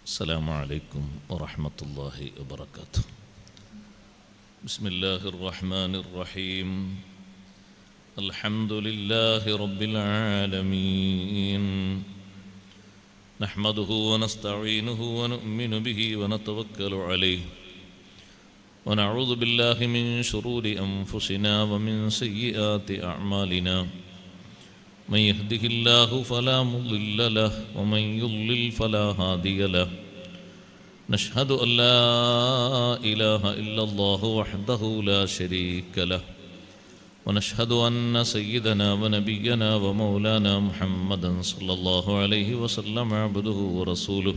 السلام عليكم ورحمة الله وبركاته. بسم الله الرحمن الرحيم. الحمد لله رب العالمين، نحمده ونستعينه ونؤمن به ونتوكل عليه، ونعوذ بالله من شرور أنفسنا ومن سيئات أعمالنا. من يهده الله فلا مضل له ومن يضلل فلا هادي له. نشهد أن لا إله إلا الله وحده لا شريك له، ونشهد أن سيدنا ونبينا ومولانا محمدا صلى الله عليه وسلم عبده ورسوله.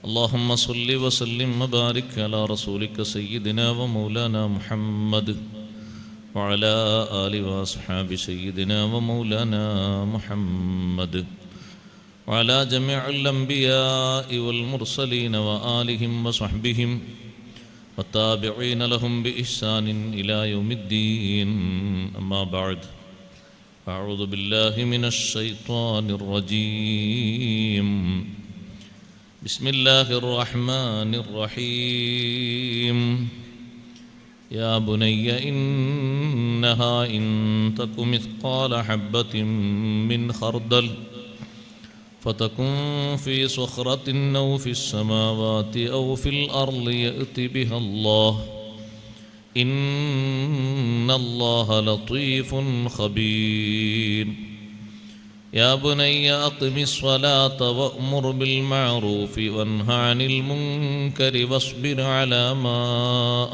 اللهم صل وسلم وبارك على رسولك سيدنا ومولانا محمد وعلى آله وأصحاب سيدنا ومولانا محمد وعلى جميع الأنبياء والمرسلين وآلهم وصحبهم والتابعين لهم بإحسان إلى يوم الدين. أما بعد، أعوذ بالله من الشيطان الرجيم. بسم الله الرحمن الرحيم. يا بني إنها إن تك مثقال حبة من خردل فتكن في صخرة أو في السماوات أو في الأرض يأت بها الله، إن الله لطيف خبير. يا بني أقم الصلاة وأمر بالمعروف وانه عن المنكر واصبر على ما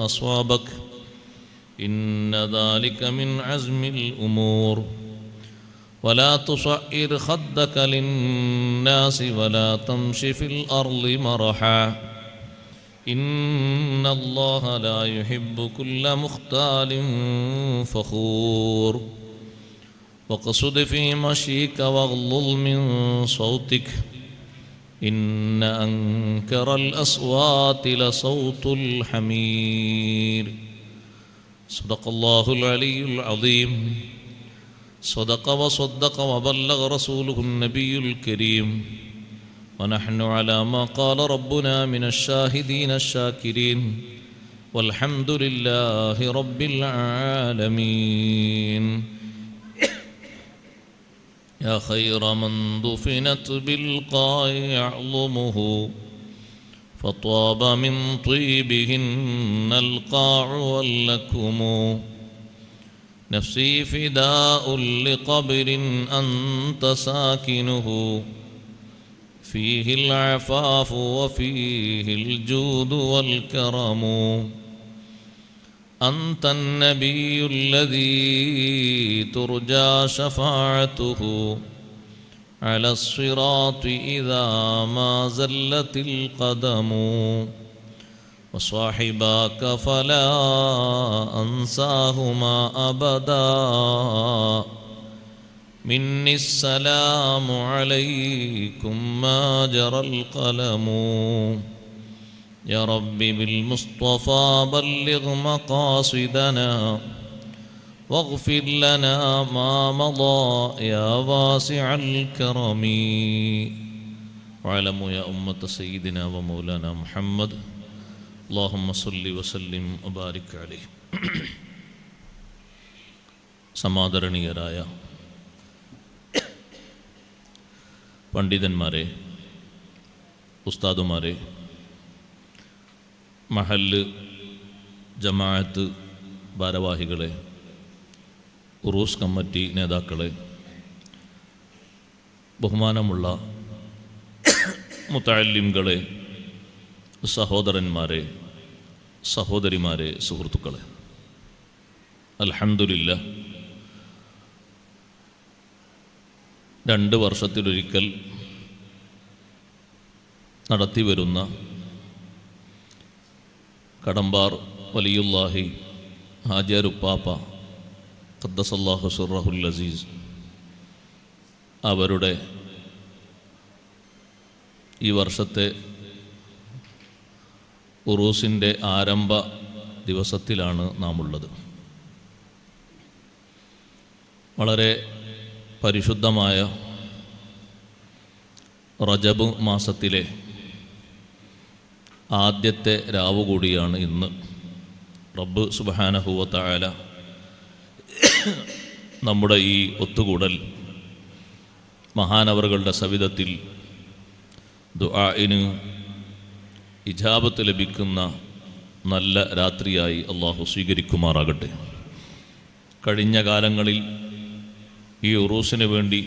أصابك، إن ذلك من عزم الأمور. ولا تصعر خدك للناس ولا تمش في الأرض مرحا، إن الله لا يحب كل مختال فخور. واقصد في مشيك واغضض من صوتك، إن أنكر الأصوات لصوت الحمير. صدق الله العلي العظيم. صدق وصدق وبلغ رسوله النبي الكريم، ونحن على ما قال ربنا من الشاهدين الشاكرين، والحمد لله رب العالمين. يا خير من دفنت بالقاع يعظمه، فطاب من طيبهن القاع واللكم. نفسي فداء لقبر أنت ساكنه، فيه العفاف وفيه الجود والكرم. أنت النبي الذي ترجى شفاعته على الصراط إذا ما زلت القدم. وصاحباك فلا أنساهما أبدا، مني السلام عليكم ما جرى القلم. يا رب بالمصطفى بلغ مقاصدنا، واغفر لنا ما مضى يا واسع الكرم. واعلموا يا أمة سيدنا ومولانا محمد، اللهم صل وسلم وبارك عليه. സമാദരണീയരായ പണ്ഡിതന്മാരെ, ഉസ്താദുമാരെ, മഹല്ല് ജമാഅത്ത് ഭാരവാഹികളെ, ഉറൂസ് കമ്മിറ്റി നേതാക്കളെ, ബഹുമാനമുള്ള മുതഅല്ലിംകളെ, സഹോദരന്മാരെ, സഹോദരിമാരെ, സുഹൃത്തുക്കളെ, അൽഹംദുലില്ലാഹ് 2 വർഷത്തിലൊരിക്കൽ നടത്തിവരുന്ന കടമ്പാർ വലിയുല്ലാഹി ഹാജിയാർ ഉപ്പാപ്പ ഖദ്ദസല്ലാഹു സിർറഹുൽ അസീസ് അവരുടെ ഈ വർഷത്തെ ഉറൂസിൻ്റെ ആരംഭ ദിവസത്തിലാണ് നാം ഉള്ളത്. വളരെ പരിശുദ്ധമായ റജബ് മാസത്തിലെ ആദ്യത്തെ രാവ് കൂടിയാണ് ഇന്ന്. റബ്ബ് സുബ്ഹാനഹു വ തആല നമ്മുടെ ഈ ഒത്തുകൂടൽ മഹാനവറുകളുടെ സവിധത്തിൽ ദുആഇന് ഇജാബത്ത് ലഭിക്കുന്ന നല്ല രാത്രിയായി അള്ളാഹു സ്വീകരിക്കുമാറാകട്ടെ. കഴിഞ്ഞ കാലങ്ങളിൽ ഈ ഉറൂസിന് വേണ്ടി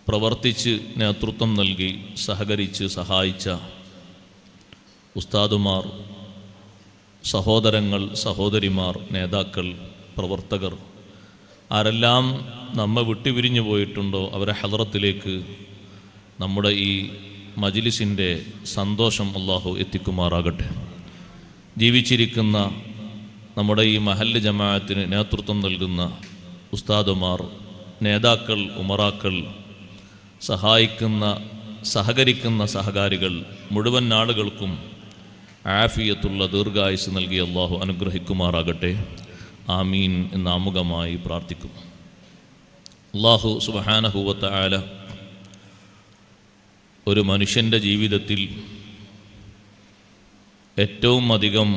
പ്രവർത്തിച്ച് നേതൃത്വം നൽകി സഹകരിച്ച് സഹായിച്ച ഉസ്താദുമാർ, സഹോദരങ്ങൾ, സഹോദരിമാർ, നേതാക്കൾ, പ്രവർത്തകർ ആരെല്ലാം നമ്മെ വിട്ടുപിരിഞ്ഞു പോയിട്ടുണ്ടോ അവരെ ഹദറത്തിലേക്ക് നമ്മുടെ ഈ മജ്ലിസിൻ്റെ സന്തോഷം അള്ളാഹു എത്തിക്കുമാറാകട്ടെ. ജീവിച്ചിരിക്കുന്ന നമ്മുടെ ഈ മഹല്ല് ജമാഅത്തിന് നേതൃത്വം നൽകുന്ന ഉസ്താദുമാർ, നേതാക്കൾ, ഉമറാക്കൾ, സഹായിക്കുന്ന സഹകരിക്കുന്ന സഹകാരികൾ മുഴുവൻ ആളുകൾക്കും ആഫിയത്തുള്ള ദീർഘായുസ് നൽകി അള്ളാഹു അനുഗ്രഹിക്കുമാറാകട്ടെ. ആമീൻ എന്ന് ആമുഖമായി പ്രാർത്ഥിക്കും. അള്ളാഹു സുബ്ഹാനഹു വ തആല ഒരു മനുഷ്യൻ്റെ ജീവിതത്തിൽ ഏറ്റവും അധികം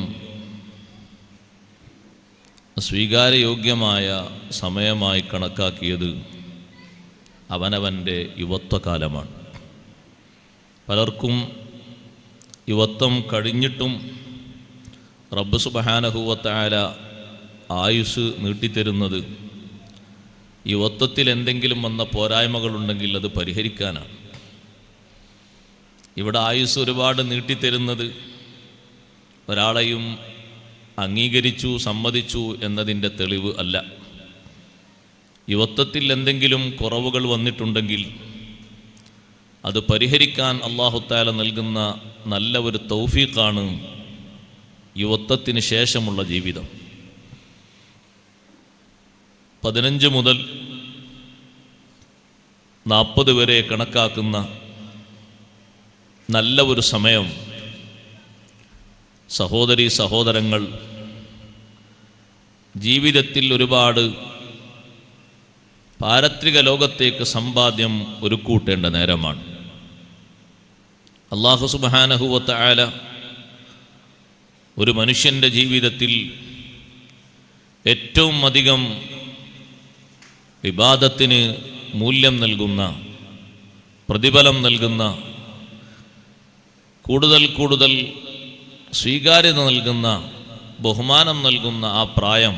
സ്വീകാര്യയോഗ്യമായ സമയമായി കണക്കാക്കിയത് അവനവൻ്റെ യുവത്വകാലമാണ്. പലർക്കും യുവത്വം കഴിഞ്ഞിട്ടും റബ്ബ് സുബ്ഹാനഹു വ തആല ആയുസ് നീട്ടിത്തരുന്നത് യുവത്വത്തിൽ എന്തെങ്കിലും വന്ന പോരായ്മകളുണ്ടെങ്കിൽ അത് പരിഹരിക്കാനാണ്. ഇവിടെ ആയുസ് ഒരുപാട് നീട്ടിത്തരുന്നത് ഒരാളെയും അംഗീകരിച്ചു സമ്മതിച്ചു എന്നതിൻ്റെ തെളിവ് അല്ല. യുവത്വത്തിൽ എന്തെങ്കിലും കുറവുകൾ വന്നിട്ടുണ്ടെങ്കിൽ അത് പരിഹരിക്കാൻ അല്ലാഹു തആല നൽകുന്ന നല്ല ഒരു തൗഫീഖാണ് യുവത്വത്തിന് ശേഷമുള്ള ജീവിതം. 15 മുതൽ 40 വരെ കണക്കാക്കുന്ന നല്ല ഒരു സമയം സഹോദരീ സഹോദരങ്ങൾ ജീവിതത്തിൽ ഒരുപാട് പാരത്രിക ലോകത്തേക്ക് സമ്പാദ്യം ഒരുക്കൂട്ടേണ്ട നേരമാണ്. അല്ലാഹു സുബ്ഹാനഹു വ തആല ഒരു മനുഷ്യൻ്റെ ജീവിതത്തിൽ ഏറ്റവും അധികം ഇബാദത്തിന് മൂല്യം നൽകുന്ന, പ്രതിഫലം നൽകുന്ന, കൂടുതൽ കൂടുതൽ സ്വീകാര്യത നൽകുന്ന, ബഹുമാനം നൽകുന്ന ആ പ്രായം,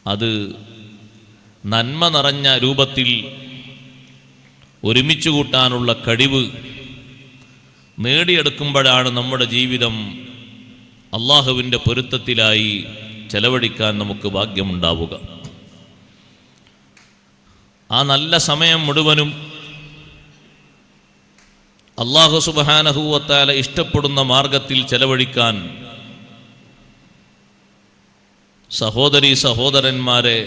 അത് നന്മ നിറഞ്ഞ രൂപത്തിൽ ഒരുമിച്ച് കൂട്ടാനുള്ള കഴിവ് നേടിയെടുക്കുമ്പോഴാണ് നമ്മുടെ ജീവിതം അള്ളാഹുവിൻ്റെ പൊരുത്തത്തിലായി ചെലവഴിക്കാൻ നമുക്ക് ഭാഗ്യമുണ്ടാവുക. ആ നല്ല സമയം മുഴുവനും അല്ലാഹു സുബ്ഹാനഹു വ തആല ഇഷ്ടപ്പെടുന്ന മാർഗത്തിൽ ചെലവഴിക്കാൻ സഹോദരീ സഹോദരന്മാരെ,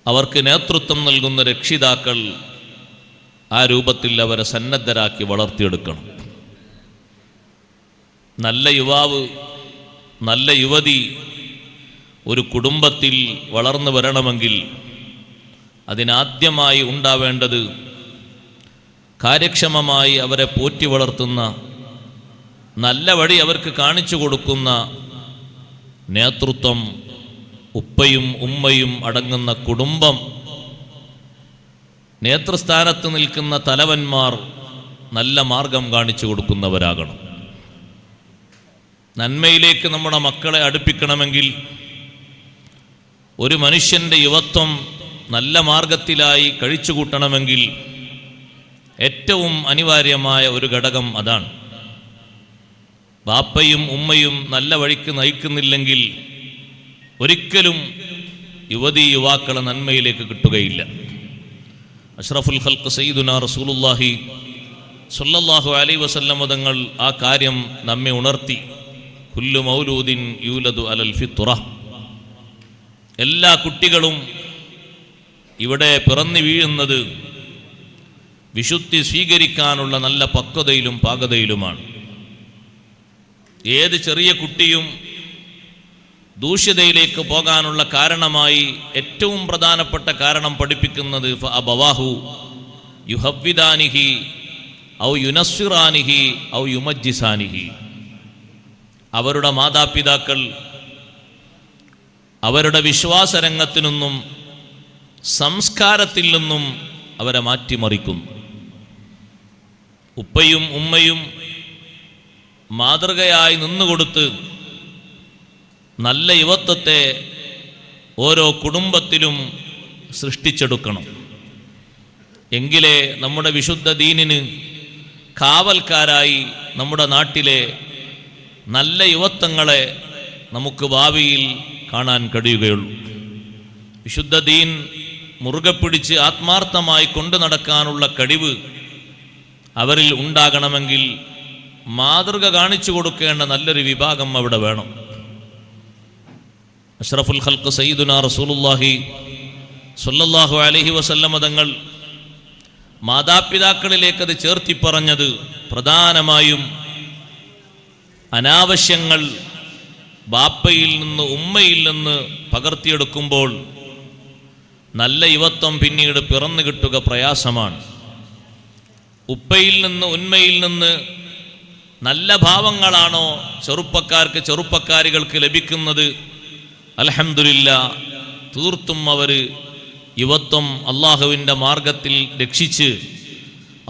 അവർക്ക് നേതൃത്വം നൽകുന്ന രക്ഷിതാക്കൾ ആ രൂപത്തിൽ അവരെ സന്നദ്ധരാക്കി വളർത്തിയെടുക്കണം. നല്ല യുവാവ്, നല്ല യുവതി ഒരു കുടുംബത്തിൽ വളർന്നു വരണമെങ്കിൽ അതിനാദ്യമായി ഉണ്ടാവേണ്ടത് കാര്യക്ഷമമായി അവരെ പോറ്റി വളർത്തുന്ന, നല്ല വഴി അവർക്ക് കാണിച്ചു കൊടുക്കുന്ന നേതൃത്വം, ഉപ്പയും ഉമ്മയും അടങ്ങുന്ന കുടുംബം, നേതൃസ്ഥാനത്ത് നിൽക്കുന്ന തലവന്മാർ നല്ല മാർഗം കാണിച്ചു കൊടുക്കുന്നവരാകണം. നന്മയിലേക്ക് നമ്മുടെ മക്കളെ അടുപ്പിക്കണമെങ്കിൽ ഒരു മനുഷ്യൻ്റെ യുവത്വം നല്ല മാർഗത്തിലായി കഴിച്ചുകൂട്ടണമെങ്കിൽ ഏറ്റവും അനിവാര്യമായ ഒരു ഘടകം അതാണ്. ബാപ്പയും ഉമ്മയും നല്ല വഴിക്ക് നയിക്കുന്നില്ലെങ്കിൽ ഒരിക്കലും യുവതീ യുവാക്കളെ നന്മയിലേക്ക് കിട്ടുകയില്ല. അഷ്റഫുൽ ഖൽഖ് സയ്യിദുനാ റസൂലുള്ളാഹി സ്വല്ലല്ലാഹു അലൈഹി വസല്ലം തങ്ങൾ ആ കാര്യം നമ്മെ ഉണർത്തി. കുല്ലു മൗലൂദിൻ യൂലദു അലൽ ഫിത്ര, എല്ലാ കുട്ടികളും ഇവിടെ പിറന്നു വീഴുന്നത് വിശുദ്ധി സ്വീകരിക്കാനുള്ള നല്ല പക്വതയിലും പാകതയിലുമാണ്. ഏത് ചെറിയ കുട്ടിയും ദൂഷ്യതയിലേക്ക് പോകാനുള്ള കാരണമായി ഏറ്റവും പ്രധാനപ്പെട്ട കാരണം പഠിപ്പിക്കുന്നത് ഫഅബവാഹു യുഹവ്വിദാനിഹി, ഔ യുനസ്സിറാനിഹി ഔ യുമജ്ജിസാനിഹി. അവരുടെ മാതാപിതാക്കൾ അവരുടെ വിശ്വാസരംഗത്തു നിന്നും സംസ്കാരത്തിൽ നിന്നും അവരെ മാറ്റിമറിക്കുന്നു. ഉപ്പയും ഉമ്മയും മാതൃകയായി നിന്നുകൊടുത്ത് നല്ല യുവത്വത്തെ ഓരോ കുടുംബത്തിലും സൃഷ്ടിച്ചെടുക്കണം. എങ്കിലേ നമ്മുടെ വിശുദ്ധ ദീനിന് കാവൽക്കാരായി നമ്മുടെ നാട്ടിലെ നല്ല യുവത്വങ്ങളെ നമുക്ക് ഭാവിയിൽ കാണാൻ കഴിയുകയുള്ളൂ. വിശുദ്ധ ദീൻ മുറുകെ പിടിച്ച് ആത്മാർത്ഥമായി കൊണ്ടു നടക്കാനുള്ള കഴിവ് അവരിൽ ഉണ്ടാകണമെങ്കിൽ മാതൃക കാണിച്ചു കൊടുക്കേണ്ട നല്ലൊരു വിഭാഗം അവിടെ വേണം. അഷ്റഫുൽ ഖൽഖ് സയ്യിദുനാ റസൂലുള്ളാഹി സ്വല്ലല്ലാഹു അലൈഹി വസല്ലമ തങ്ങൾ മാതാപിതാക്കളിലേക്ക് അത് ചേർത്തി പറഞ്ഞത് പ്രധാനമായും അനാവശ്യങ്ങൾ ബാപ്പയിൽ നിന്ന് ഉമ്മയിൽ നിന്ന് പകർത്തിയെടുക്കുമ്പോൾ നല്ല യുവത്വം പിന്നീട് പിറന്നു കിട്ടുക പ്രയാസമാണ്. ഉപ്പയിൽ നിന്ന് ഉന്മയിൽ നിന്ന് നല്ല ഭാവങ്ങളാണോ ചെറുപ്പക്കാരികൾക്ക് ലഭിക്കുന്നത്, അൽഹംദുലില്ലാഹ് തീർത്തും അവർ യുവത്വം അള്ളാഹുവിൻ്റെ മാർഗത്തിൽ രക്ഷിച്ച്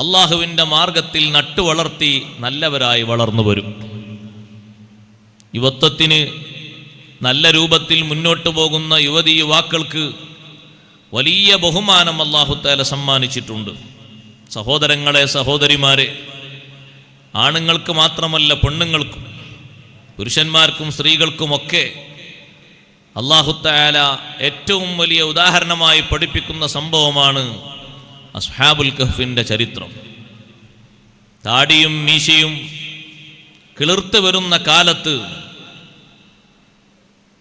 അള്ളാഹുവിൻ്റെ മാർഗത്തിൽ നട്ടുവളർത്തി നല്ലവരായി വളർന്നു വരും. യുവത്വത്തിന് നല്ല രൂപത്തിൽ മുന്നോട്ട് പോകുന്ന യുവതി യുവാക്കൾക്ക് വലിയ ബഹുമാനം അല്ലാഹു തആല സമ്മാനിച്ചിട്ടുണ്ട്. സഹോദരങ്ങളെ, സഹോദരിമാരെ, ആണുങ്ങൾക്ക് മാത്രമല്ല പെണ്ണുങ്ങൾക്കും പുരുഷന്മാർക്കും സ്ത്രീകൾക്കുമൊക്കെ അല്ലാഹു തആല ഏറ്റവും വലിയ ഉദാഹരണമായി പഠിപ്പിക്കുന്ന സംഭവമാണ് അസ്ഹാബുൽ കഹ്ഫിൻ്റെ ചരിത്രം. താടിയും മീശയും കിളിർത്ത് വരുന്ന കാലത്ത്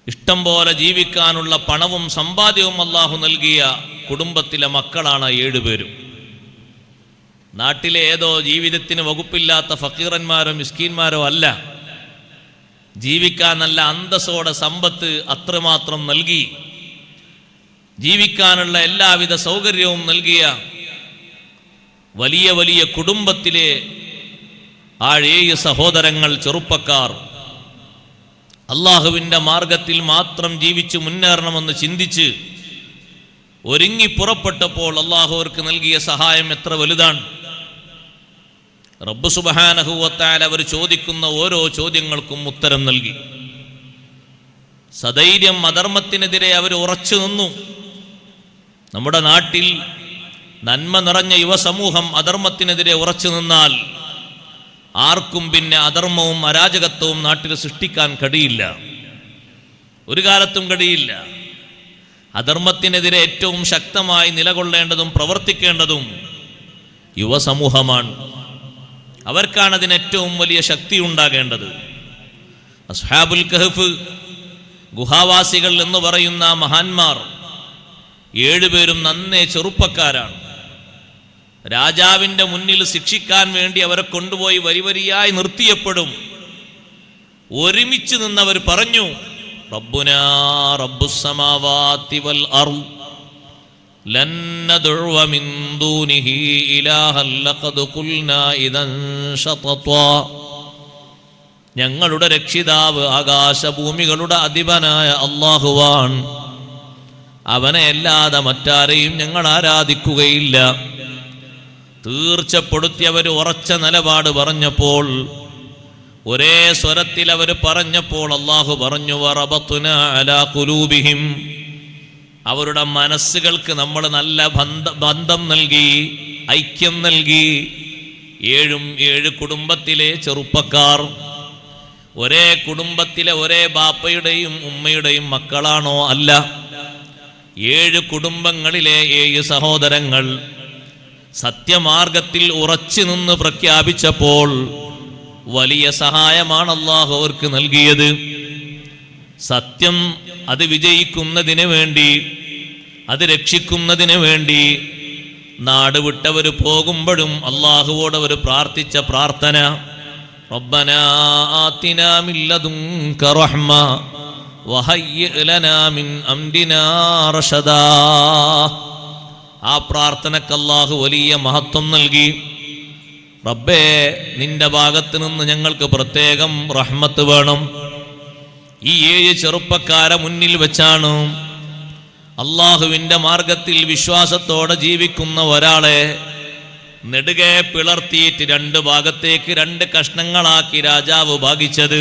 ഇഷ്ടം പോലെ ജീവിക്കാനുള്ള പണവും സമ്പാദ്യവും അല്ലാഹു നൽകിയ കുടുംബത്തിലെ മക്കളാണ് 7 പേരും. നാട്ടിലെ ഏതോ ജീവിതത്തിന് വകുപ്പില്ലാത്ത ഫക്കീറന്മാരോ മിസ്കീന്മാരോ അല്ല. ജീവിക്കാൻ നല്ല അന്തസ്സോടെ സമ്പത്ത് അത്രമാത്രം നൽകി ജീവിക്കാനുള്ള എല്ലാവിധ സൗകര്യവും നൽകിയ വലിയ വലിയ കുടുംബത്തിലെ ആ 7 സഹോദരങ്ങൾ, ചെറുപ്പക്കാർ അള്ളാഹുവിൻ്റെ മാർഗത്തിൽ മാത്രം ജീവിച്ച് മുന്നേറണമെന്ന് ചിന്തിച്ച് ഒരുങ്ങി പുറപ്പെട്ടപ്പോൾ അള്ളാഹു അവർക്ക് നൽകിയ സഹായം എത്ര വലുതാണ്. റബ്ബ് സുബ്ഹാനഹു വ തആല അവർ ചോദിക്കുന്ന ഓരോ ചോദ്യങ്ങൾക്കും ഉത്തരം നൽകി. സധൈര്യം അധർമ്മത്തിനെതിരെ അവർ ഉറച്ചു നിന്നു. നമ്മുടെ നാട്ടിൽ നന്മ നിറഞ്ഞ യുവസമൂഹം അധർമ്മത്തിനെതിരെ ഉറച്ചു നിന്നാൽ ആർക്കും പിന്നെ അധർമ്മവും അരാജകത്വവും നാട്ടിൽ സൃഷ്ടിക്കാൻ കഴിയില്ല, ഒരു കാലത്തും കഴിയില്ല. അധർമ്മത്തിനെതിരെ ഏറ്റവും ശക്തമായി നിലകൊള്ളേണ്ടതും പ്രവർത്തിക്കേണ്ടതും യുവസമൂഹമാണ്. അവർക്കാണ് അതിന് ഏറ്റവും വലിയ ശക്തി ഉണ്ടാകേണ്ടത്. അസ്ഹാബുൽ കഹ്ഫ്, ഗുഹാവാസികൾ എന്ന് പറയുന്ന മഹാന്മാർ 7 പേരും നന്നേ ചെറുപ്പക്കാരാണ്. രാജാവിൻ്റെ മുന്നിൽ ശിക്ഷിക്കാൻ വേണ്ടി അവരെ കൊണ്ടുപോയി വരിവരിയായി നിർത്തിയപ്പോഴും ഒരുമിച്ച് നിന്നവർ പറഞ്ഞു, റബ്ബുനാ റബ്ബുസ് സമാവാതി വൽ അർദ് ലൻ നദ്ഉവ മിൻ ദൂനിഹി ഇലാഹൻ ലഖദ് ഖുൽനാ ഇദൻ ശതതാ. ഞങ്ങളുടെ രക്ഷിതാവ് ആകാശഭൂമികളുടെ അധിപനായ അല്ലാഹുവാൻ, അവനെ അല്ലാതെ മറ്റാരെയും ഞങ്ങൾ ആരാധിക്കുകയില്ല. തീർച്ചപ്പെടുത്തിയവർ ഉറച്ച നിലപാട് പറഞ്ഞപ്പോൾ, ഒരേ സ്വരത്തിൽ അവർ പറഞ്ഞപ്പോൾ അല്ലാഹു പറഞ്ഞു, വറബത്നാ അലാ ഖുലൂബിഹിം, അവരുടെ മനസ്സുകൾക്ക് നമ്മൾ നല്ല ബന്ധം നൽകി, ഐക്യം നൽകി. 7 കുടുംബത്തിലെ ചെറുപ്പക്കാർ ഒരേ കുടുംബത്തിലെ ഒരേ ബാപ്പയുടെയും ഉമ്മയുടെയും മക്കളാണോ? അല്ല. 7 കുടുംബങ്ങളിലെ 7 സഹോദരങ്ങൾ സത്യമാർഗത്തിൽ ഉറച്ചു നിന്ന് പ്രഖ്യാപിച്ചപ്പോൾ വലിയ സഹായമാണ് അല്ലാഹു അവർക്ക് നൽകിയത്. സത്യം അത് വിജയിക്കുന്നതിന് വേണ്ടി, അത് രക്ഷിക്കുന്നതിന് വേണ്ടി നാട് വിട്ടവർ പോകുമ്പോഴും അല്ലാഹുവോട് അവർ പ്രാർത്ഥിച്ച പ്രാർത്ഥന, റബ്ബനാ ആതിനാ മിൻ ലദുൻക റഹ്മ വഹയ്യിഅ് ലനാ മിൻ അംരിനാ റശദാ. ആ പ്രാർത്ഥനക്ക് അല്ലാഹു വലിയ മഹത്വം നൽകി. റബ്ബേ, നിന്റെ ഭാഗത്ത് നിന്ന് ഞങ്ങൾക്ക് പ്രത്യേകം റഹ്മത്ത് വേണം. ഈ 7 ചെറുപ്പക്കാരെ മുന്നിൽ വെച്ചാണ് അള്ളാഹുവിൻ്റെ മാർഗത്തിൽ വിശ്വാസത്തോടെ ജീവിക്കുന്ന ഒരാളെ നെടുകെ പിളർത്തിയിട്ട് 2 ഭാഗത്തേക്ക് 2 കഷ്ണങ്ങളാക്കി രാജാവ് ഭാഗിച്ചത്.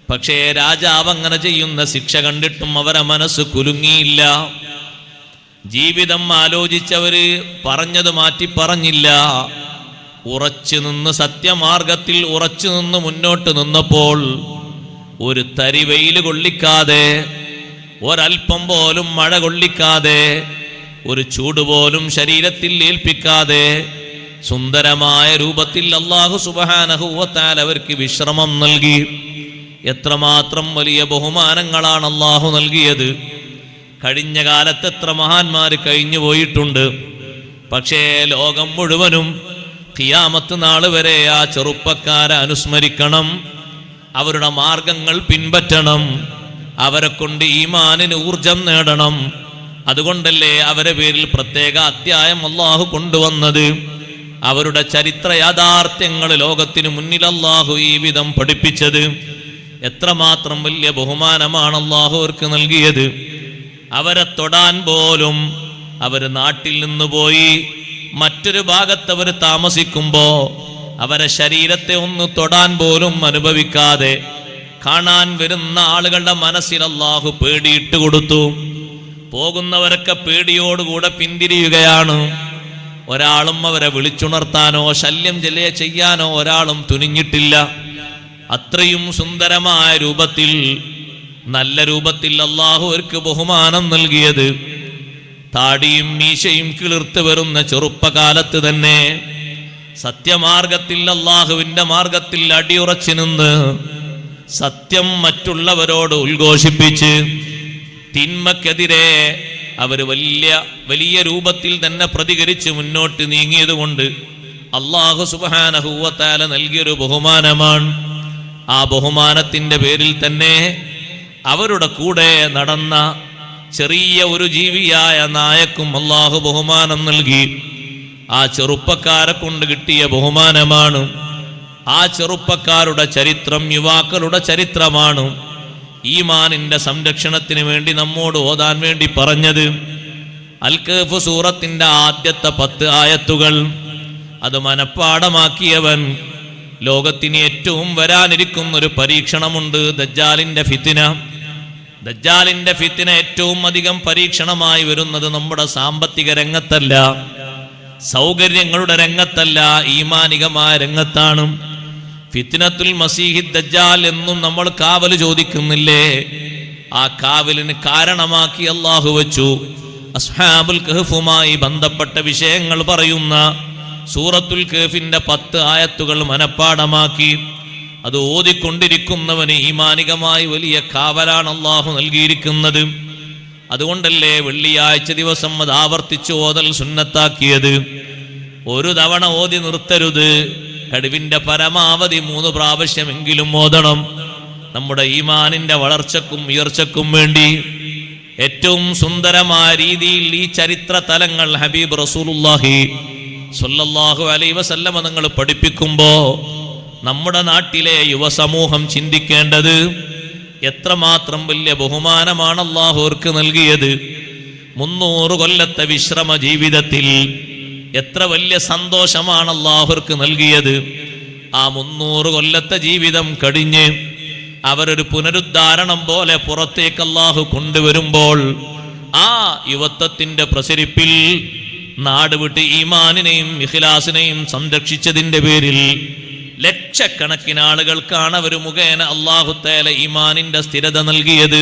പക്ഷേ രാജാവ് അങ്ങനെ ചെയ്യുന്ന ശിക്ഷ കണ്ടിട്ടും അവരെ മനസ്സ് കുലുങ്ങിയില്ല. ജീവിതം ആലോചിച്ചവര് പറഞ്ഞത് മാറ്റി പറഞ്ഞില്ല. ഉറച്ചു നിന്ന് സത്യമാർഗത്തിൽ ഉറച്ചു നിന്ന് മുന്നോട്ട് നിന്നപ്പോൾ ഒരു തരി വെയിൽ കൊള്ളിക്കാതെ, ഒരൽപ്പം പോലും മഴ കൊള്ളിക്കാതെ, ഒരു ചൂട് പോലും ശരീരത്തിൽ ഏൽപ്പിക്കാതെ സുന്ദരമായ രൂപത്തിൽ അല്ലാഹു സുബ്ഹാനഹു വ തആല അവർക്ക് വിശ്രമം നൽകി. എത്രമാത്രം വലിയ ബഹുമാനങ്ങളാണ് അല്ലാഹു നൽകിയത്. കഴിഞ്ഞ കാലത്ത് എത്ര മഹാന്മാർ കഴിഞ്ഞു പോയിട്ടുണ്ട്. പക്ഷേ ലോകം മുഴുവനും ഖിയാമത്ത് നാൾ വരെ ആ ചെറുപ്പക്കാരെ അനുസ്മരിക്കണം, അവരുടെ മാർഗങ്ങൾ പിൻപറ്റണം, അവരെ കൊണ്ട് ഈമാനിന് ഊർജം നേടണം. അതുകൊണ്ടല്ലേ അവരെ പേരിൽ പ്രത്യേക അധ്യായം അല്ലാഹു കൊണ്ടുവന്നത്. അവരുടെ ചരിത്ര യാഥാർത്ഥ്യങ്ങൾ ലോകത്തിന് മുന്നിൽ അല്ലാഹു ഈ വിധം പഠിപ്പിച്ചത്. എത്രമാത്രം വലിയ ബഹുമാനമാണ് അല്ലാഹു അവർക്ക് നൽകിയത്. അവരെ തൊടാൻ പോലും അവർ നാട്ടിൽ നിന്ന് പോയി മറ്റൊരു ഭാഗത്ത് അവർ താമസിക്കുമ്പോ അവരെ ശരീരത്തെ ഒന്ന് തൊടാൻ പോലും അനുഭവിക്കാതെ കാണാൻ വരുന്ന ആളുകളുടെ മനസ്സിൽ അല്ലാഹു പേടിയിട്ട് കൊടുത്തു. പോകുന്നവരൊക്കെ പേടിയോടുകൂടെ പിന്തിരിയുകയാണ്. ഒരാളും അവരെ വിളിച്ചുണർത്താനോ ശല്യം ചെയ്യാനോ ഒരാളും തുനിഞ്ഞിട്ടില്ല. അത്രയും സുന്ദരമായ രൂപത്തിൽ, നല്ല രൂപത്തിൽ അല്ലാഹു അവർക്ക് ബഹുമാനം നൽകിയത്. താടിയും മീശയും കിളിർത്ത് വരുന്ന ചെറുപ്പകാലത്ത് തന്നെ സത്യമാർഗത്തിൽ, അല്ലാഹുവിൻ്റെ മാർഗത്തിൽ അടിയുറച്ചു നിന്ന് സത്യം മറ്റുള്ളവരോട് ഉദ്ഘോഷിപ്പിച്ച് തിന്മക്കെതിരെ അവർ വലിയ രൂപത്തിൽ തന്നെ പ്രതികരിച്ച് മുന്നോട്ട് നീങ്ങിയത് കൊണ്ട് അല്ലാഹു സുബ്ഹാനഹു വ തആല നൽകിയൊരു ബഹുമാനമാണ്. ആ ബഹുമാനത്തിൻ്റെ പേരിൽ തന്നെ അവരുടെ കൂടെ നടന്ന ചെറിയ ഒരു ജീവിയായ നായക്കും അല്ലാഹു ബഹുമാനം നൽകി. ആ ചെറുപ്പക്കാരെ കൊണ്ട് കിട്ടിയ ബഹുമാനമാണ്. ആ ചെറുപ്പക്കാരുടെ ചരിത്രം യുവാക്കളുടെ ചരിത്രമാണ് ഈമാനിന്റെ സംരക്ഷണത്തിന് വേണ്ടി നമ്മോട് ഓതാൻ വേണ്ടി പറഞ്ഞത്. അൽ കഹ്ഫ് സൂറത്തിന്റെ ആദ്യത്തെ 10 ആയത്തുകൾ അത് മനഃപ്പാടമാക്കിയവൻ ലോകത്തിന് ഏറ്റവും വരാനിരിക്കുന്ന ഒരു പരീക്ഷണമുണ്ട്, ദജ്ജാലിന്റെ ഫിത്ന. ദജ്ജാലിന്റെ ഫിത്ന ഏറ്റവും അധികം പരീക്ഷണമായി വരുന്നത് നമ്മുടെ സാമ്പത്തിക രംഗത്തല്ല, സൗകര്യങ്ങളുടെ രംഗത്തല്ല, ഈമാനികമായ രംഗത്താണ്. ഫിത്നത്തുൽ മസീഹി ദജ്ജാൽ എന്നും നമ്മൾ കാവൽ ചോദിക്കുന്നില്ലേ? ആ കാവലിന് കാരണമാക്കി അല്ലാഹു വെച്ചു. അസ്ഹാബുൽ കഹ്ഫുമായി ബന്ധപ്പെട്ട വിഷയങ്ങൾ പറയുന്ന സൂറത്തുൽ കഹ്ഫിന്റെ 10 ആയത്തുകൾ മനഃപ്പാടമാക്കി അത് ഓതിക്കൊണ്ടിരിക്കുന്നവന് ഈമാനികമായി വലിയ കാവലാണ് അല്ലാഹു നൽകിയിരിക്കുന്നത്. അതുകൊണ്ടല്ലേ വെള്ളിയാഴ്ച ദിവസം അത് ആവർത്തിച്ച് ഓതൽ സുന്നത്താക്കിയത്. ഒരു തവണ ഓതി നിർത്തരുത്, കഴിവിന്റെ പരമാവധി 3 പ്രാവശ്യമെങ്കിലും ഓതണം. നമ്മുടെ ഈമാനിന്റെ വളർച്ചക്കും ഉയർച്ചക്കും വേണ്ടി ഏറ്റവും സുന്ദരമായ രീതിയിൽ ഈ ചരിത്ര തലങ്ങൾ ഹബീബ് റസൂലുള്ളാഹി സ്വല്ലല്ലാഹു അലൈഹി വസല്ലമ നിങ്ങൾ പഠിപ്പിക്കുമ്പോ നമ്മുടെ നാട്ടിലെ യുവസമൂഹം ചിന്തിക്കേണ്ടത് എത്രമാത്രം വലിയ ബഹുമാനമാണ് അല്ലാഹു അവർക്ക് നൽകിയത്. 300 കൊല്ലത്തെ വിശ്രമ ജീവിതത്തിൽ എത്ര വലിയ സന്തോഷമാണ് അല്ലാഹുർക്ക് നൽകിയത്. ആ 300 കൊല്ലത്തെ ജീവിതം കഴിഞ്ഞ് അവരൊരു പുനരുദ്ധാരണം പോലെ പുറത്തേക്ക് അല്ലാഹു കൊണ്ടുവരുമ്പോൾ ആ യുവത്വത്തിന്റെ പ്രസരിപ്പിൽ നാട് വിട്ട് ഈമാനിനെയും ഇഖ്ലാസിനെയും സംരക്ഷിച്ചതിന്റെ പേരിൽ ലക്ഷക്കണക്കിന് ആളുകൾക്കാണ് അവർ മുഖേന അല്ലാഹു തആല ഈമാനിന്റെ സ്ഥിരത നൽകിയത്.